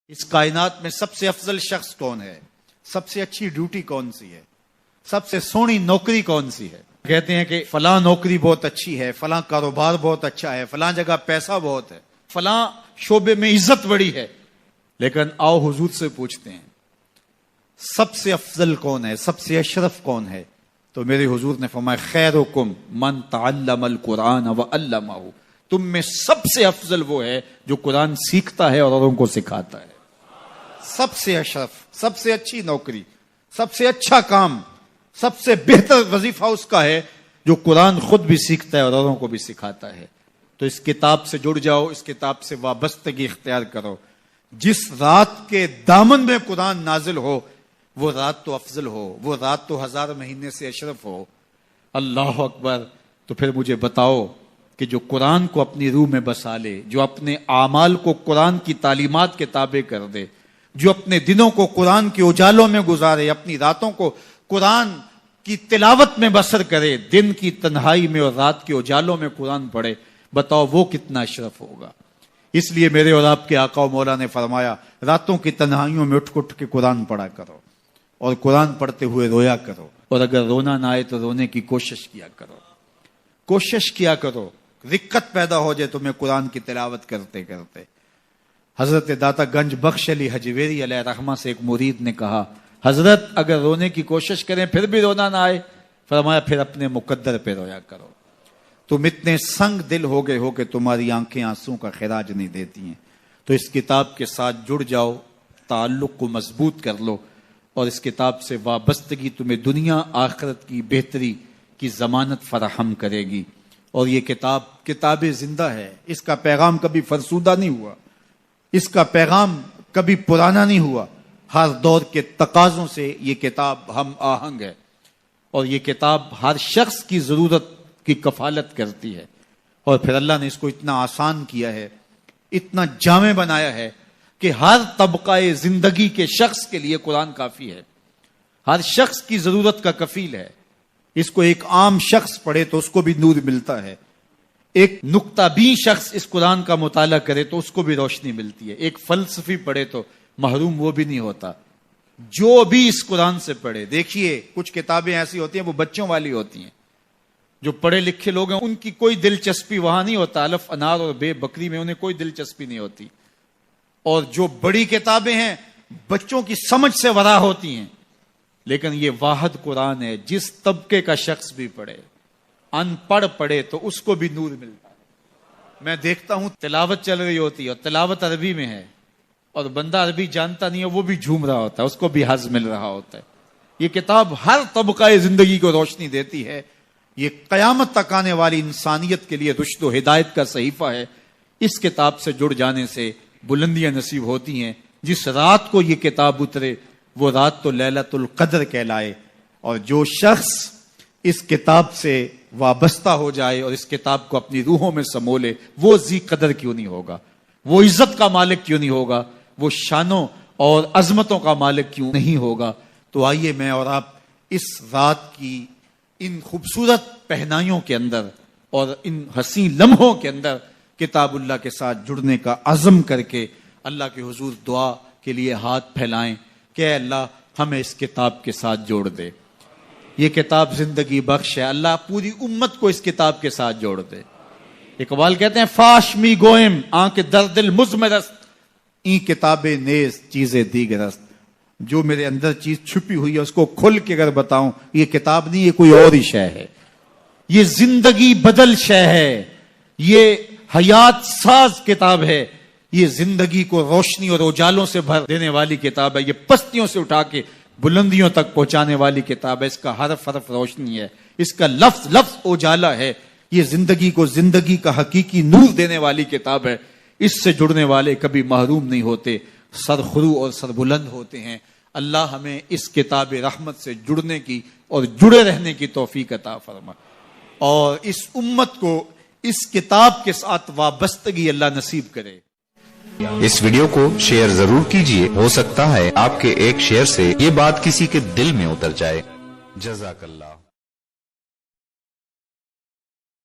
اس کائنات میں سب سے افضل شخص کون ہے؟ سب سے اچھی ڈیوٹی کون سی ہے؟ سب سے سونی نوکری کون سی ہے؟ کہتے ہیں کہ فلاں نوکری بہت اچھی ہے، فلاں کاروبار بہت اچھا ہے، فلاں جگہ پیسہ بہت ہے، فلاں شعبے میں عزت بڑی ہے. لیکن آؤ حضور سے پوچھتے ہیں سب سے افضل کون ہے، سب سے اشرف کون ہے؟ تو میرے حضور نے فرمایا خیرکم من تعلم القرآن وعلمہ، تم میں سب سے افضل وہ ہے جو قرآن سیکھتا ہے اور اوروں کو سکھاتا ہے. سب سے اشرف، سب سے اچھی نوکری، سب سے اچھا کام، سب سے بہتر وظیفہ اس کا ہے جو قرآن خود بھی سیکھتا ہے اور اوروں کو بھی سکھاتا ہے. تو اس کتاب سے جڑ جاؤ، اس کتاب سے وابستگی اختیار کرو. جس رات کے دامن میں قرآن نازل ہو وہ رات تو افضل ہو، وہ رات تو 1000 مہینے سے اشرف ہو. اللہ اکبر. تو پھر مجھے بتاؤ کہ جو قرآن کو اپنی روح میں بسا لے، جو اپنے اعمال کو قرآن کی تعلیمات کے تابع کر دے، جو اپنے دنوں کو قرآن کے اجالوں میں گزارے، اپنی راتوں کو قرآن کی تلاوت میں بسر کرے، دن کی تنہائی میں اور رات کے اجالوں میں قرآن پڑھے، بتاؤ وہ کتنا اشرف ہوگا. اس لیے میرے اور آپ کے آقا و مولا نے فرمایا راتوں کی تنہائیوں میں اٹھ کے قرآن پڑھا کرو، اور قرآن پڑھتے ہوئے رویا کرو، اور اگر رونا نہ آئے تو رونے کی کوشش کیا کرو. کوشش کیا کرو، رقت پیدا ہو جائے تمہیں قرآن کی تلاوت کرتے کرتے. حضرت داتا گنج بخش علی حجویری علیہ رحمہ سے ایک مرید نے کہا حضرت اگر رونے کی کوشش کریں پھر بھی رونا نہ آئے، فرمایا پھر اپنے مقدر پہ رویا کرو. تم اتنے سنگ دل ہو گئے ہو کہ تمہاری آنکھیں آنسوں کا خراج نہیں دیتی ہیں. تو اس کتاب کے ساتھ جڑ جاؤ، تعلق کو مضبوط کر لو، اور اس کتاب سے وابستگی تمہیں دنیا آخرت کی بہتری کی ضمانت فراہم کرے گی. اور یہ کتاب زندہ ہے، اس کا پیغام کبھی فرسودہ نہیں ہوا، اس کا پیغام کبھی پرانا نہیں ہوا. ہر دور کے تقاضوں سے یہ کتاب ہم آہنگ ہے، اور یہ کتاب ہر شخص کی ضرورت کی کفالت کرتی ہے. اور پھر اللہ نے اس کو اتنا آسان کیا ہے، اتنا جامع بنایا ہے کہ ہر طبقہ زندگی کے شخص کے لیے قرآن کافی ہے، ہر شخص کی ضرورت کا کفیل ہے. اس کو ایک عام شخص پڑھے تو اس کو بھی نور ملتا ہے، ایک نقطہ بین شخص اس قرآن کا مطالعہ کرے تو اس کو بھی روشنی ملتی ہے، ایک فلسفی پڑھے تو محروم وہ بھی نہیں ہوتا. جو بھی اس قرآن سے پڑھے، دیکھیے کچھ کتابیں ایسی ہوتی ہیں وہ بچوں والی ہوتی ہیں، جو پڑھے لکھے لوگ ہیں ان کی کوئی دلچسپی وہاں نہیں ہوتا، الف انار اور بے بکری میں انہیں کوئی دلچسپی نہیں ہوتی. اور جو بڑی کتابیں ہیں بچوں کی سمجھ سے ورا ہوتی ہیں. لیکن یہ واحد قرآن ہے، جس طبقے کا شخص بھی پڑھے، ان پڑھ پڑھے تو اس کو بھی نور ملتا ہے. میں دیکھتا ہوں تلاوت چل رہی ہوتی ہے اور تلاوت عربی میں ہے، اور بندہ عربی جانتا نہیں ہے وہ بھی جھوم رہا ہوتا ہے، اس کو بھی حظ مل رہا ہوتا ہے. یہ کتاب ہر طبقہ زندگی کو روشنی دیتی ہے. یہ قیامت تک آنے والی انسانیت کے لیے رشد و ہدایت کا صحیفہ ہے. اس کتاب سے جڑ جانے سے بلندیاں نصیب ہوتی ہیں. جس رات کو یہ کتاب اترے وہ رات تو لیلۃ القدر کہلائے. اور جو شخص اس کتاب سے وابستہ ہو جائے اور اس کتاب کو اپنی روحوں میں سمو لے، وہ ذی قدر کیوں نہیں ہوگا، وہ عزت کا مالک کیوں نہیں ہوگا، وہ شانوں اور عظمتوں کا مالک کیوں نہیں ہوگا. تو آئیے میں اور آپ اس رات کی ان خوبصورت پہنائیوں کے اندر اور ان حسین لمحوں کے اندر کتاب اللہ کے ساتھ جڑنے کا عزم کر کے اللہ کے حضور دعا کے لیے ہاتھ پھیلائیں کہ اے اللہ ہمیں اس کتاب کے ساتھ جوڑ دے. یہ کتاب زندگی بخش ہے، اللہ پوری امت کو اس کتاب کے ساتھ جوڑ دے. اقبال کہتے ہیں فاش می گوئم آنکھ در دل مزمرست، این کتاب نیز چیزیں دیگرست. جو میرے اندر چیز چھپی ہوئی ہے اس کو کھل کے اگر بتاؤں، یہ کتاب نہیں، یہ کوئی اور ہی شے ہے. یہ زندگی بدل شے ہے، یہ حیات ساز کتاب ہے، یہ زندگی کو روشنی اور اجالوں سے بھر دینے والی کتاب ہے، یہ پستیوں سے اٹھا کے بلندیوں تک پہنچانے والی کتاب ہے. اس کا حرف حرف روشنی ہے، اس کا لفظ لفظ اجالا ہے. یہ زندگی کو زندگی کا حقیقی نور دینے والی کتاب ہے. اس سے جڑنے والے کبھی محروم نہیں ہوتے، سرخرو اور سربلند ہوتے ہیں. اللہ ہمیں اس کتاب رحمت سے جڑنے کی اور جڑے رہنے کی توفیق عطا فرما، اور اس امت کو اس کتاب کے ساتھ وابستگی اللہ نصیب کرے. اس ویڈیو کو شیئر ضرور کیجئے، ہو سکتا ہے آپ کے ایک شیئر سے یہ بات کسی کے دل میں اتر جائے. جزاک اللہ.